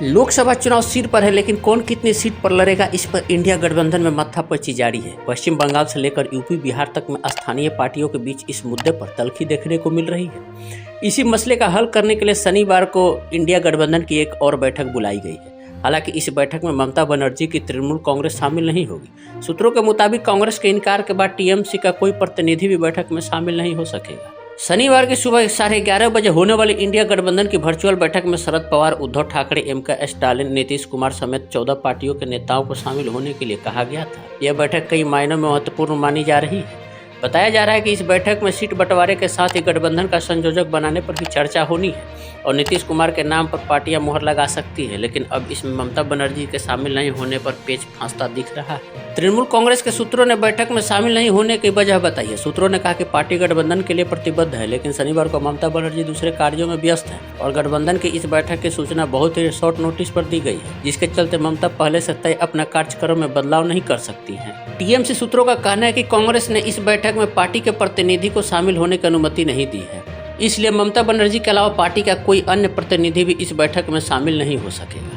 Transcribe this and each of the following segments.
लोकसभा चुनाव सिर पर है, लेकिन कौन कितनी सीट पर लड़ेगा, इस पर इंडिया गठबंधन में माथापच्ची जारी है। पश्चिम बंगाल से लेकर यूपी बिहार तक में स्थानीय पार्टियों के बीच इस मुद्दे पर तल्खी देखने को मिल रही है। इसी मसले का हल करने के लिए शनिवार को इंडिया गठबंधन की एक और बैठक बुलाई गई है। हालांकि इस बैठक में ममता बनर्जी की तृणमूल कांग्रेस शामिल नहीं होगी। सूत्रों के मुताबिक कांग्रेस के इनकार के बाद टीएमसी का कोई प्रतिनिधि भी बैठक में शामिल नहीं हो सकेगा। शनिवार की सुबह 11:30 बजे होने वाली इंडिया गठबंधन की वर्चुअल बैठक में शरद पवार, उद्धव ठाकरे, MK स्टालिन, नीतीश कुमार समेत 14 पार्टियों के नेताओं को शामिल होने के लिए कहा गया था। यह बैठक कई मायनों में महत्वपूर्ण मानी जा रही है। बताया जा रहा है कि इस बैठक में सीट बंटवारे के साथ ही गठबंधन का संयोजक बनाने पर भी चर्चा होनी है और नीतीश कुमार के नाम पर पार्टियां मुहर लगा सकती है। लेकिन अब इसमें ममता बनर्जी के शामिल नहीं होने पर पेच फांसता दिख रहा है। तृणमूल कांग्रेस के सूत्रों ने बैठक में शामिल नहीं होने की वजह बताई है। सूत्रों ने कहा कि पार्टी गठबंधन के लिए प्रतिबद्ध है, लेकिन शनिवार को ममता बनर्जी दूसरे कार्यों में व्यस्त है और गठबंधन की इस बैठक की सूचना बहुत ही शॉर्ट नोटिस पर दी गई है, जिसके चलते ममता पहले से तय अपना कार्यक्रम में बदलाव नहीं कर सकती है। टीएमसी सूत्रों का कहना है कि कांग्रेस ने इस बैठक में पार्टी के प्रतिनिधि को शामिल होने की अनुमति नहीं दी है, इसलिए ममता बनर्जी के अलावा पार्टी का कोई अन्य प्रतिनिधि भी इस बैठक में शामिल नहीं हो सकेगा।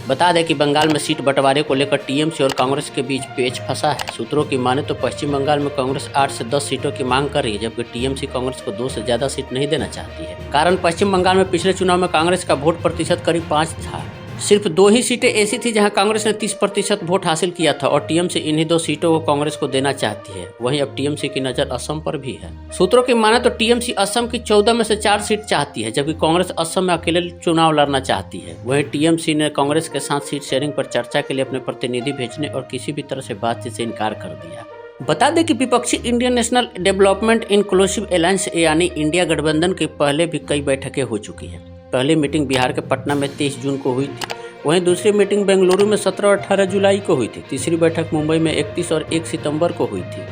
बता दें कि बंगाल में सीट बंटवारे को लेकर टीएमसी और कांग्रेस के बीच पेच फंसा है। सूत्रों की माने तो पश्चिम बंगाल में कांग्रेस 8 से 10 सीटों की मांग कर रही है, जबकि टीएमसी कांग्रेस को 2 से ज्यादा सीट नहीं देना चाहती है। कारण पश्चिम बंगाल में पिछले चुनाव में कांग्रेस का वोट प्रतिशत करीब 5 था। सिर्फ 2 ही सीटें ऐसी थी जहां कांग्रेस ने 30% वोट हासिल किया था और टीएमसी इन्हीं 2 सीटों को कांग्रेस को देना चाहती है। वहीं अब टीएमसी की नजर असम पर भी है। सूत्रों की माने तो टीएमसी असम की 14 में से 4 सीट चाहती है, जबकि कांग्रेस असम में अकेले चुनाव लड़ना चाहती है। वहीं टीएमसी ने कांग्रेस के साथ सीट शेयरिंग पर चर्चा के लिए अपने प्रतिनिधि भेजने और किसी भी तरह से बातचीत से इनकार कर दिया। बता दें कि विपक्षी Indian national development inclusive alliance यानी इंडिया गठबंधन की पहले भी कई बैठकें हो चुकी है। पहली मीटिंग बिहार के पटना में 23 जून को हुई थी। वहीं दूसरी मीटिंग बेंगलुरु में 17 और 18 जुलाई को हुई थी। तीसरी बैठक मुंबई में 31 और 1 सितंबर को हुई थी।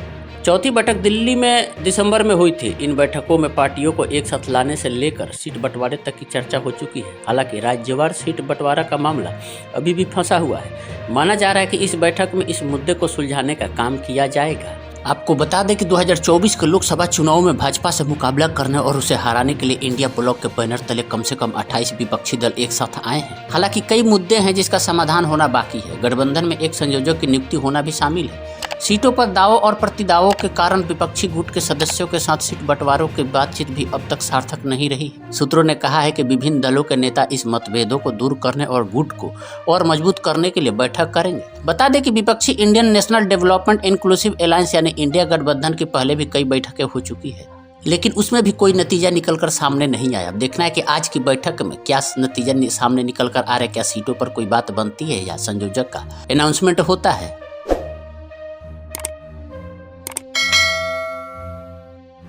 चौथी बैठक दिल्ली में दिसंबर में हुई थी। इन बैठकों में पार्टियों को एक साथ लाने से लेकर सीट बंटवारे तक की चर्चा हो चुकी है। हालांकि राज्यवार सीट बंटवारा का मामला अभी भी फंसा हुआ है। माना जा रहा है कि इस बैठक में इस मुद्दे को सुलझाने का काम किया जाएगा। आपको बता दें कि 2024 के लोकसभा चुनाव में भाजपा से मुकाबला करने और उसे हराने के लिए इंडिया ब्लॉक के बैनर तले कम से कम 28 विपक्षी दल एक साथ आए हैं। हालांकि कई मुद्दे हैं जिसका समाधान होना बाकी है। गठबंधन में एक संयोजक की नियुक्ति होना भी शामिल है। सीटों पर दावों और प्रतिदावों के कारण विपक्षी गुट के सदस्यों के साथ सीट बंटवारों की बातचीत भी अब तक सार्थक नहीं रही। सूत्रों ने कहा है कि विभिन्न दलों के नेता इस मतभेदों को दूर करने और गुट को और मजबूत करने के लिए बैठक करेंगे। बता दें कि विपक्षी Indian national development inclusive alliance यानी इंडिया गठबंधन की पहले भी कई बैठकें हो चुकी है, लेकिन उसमें भी कोई नतीजा निकलकर सामने नहीं आया। अब देखना है कि आज की बैठक में क्या नतीजा सामने निकल कर आ रहा है। क्या सीटों पर कोई बात बनती है या संयोजक का अनाउंसमेंट होता है।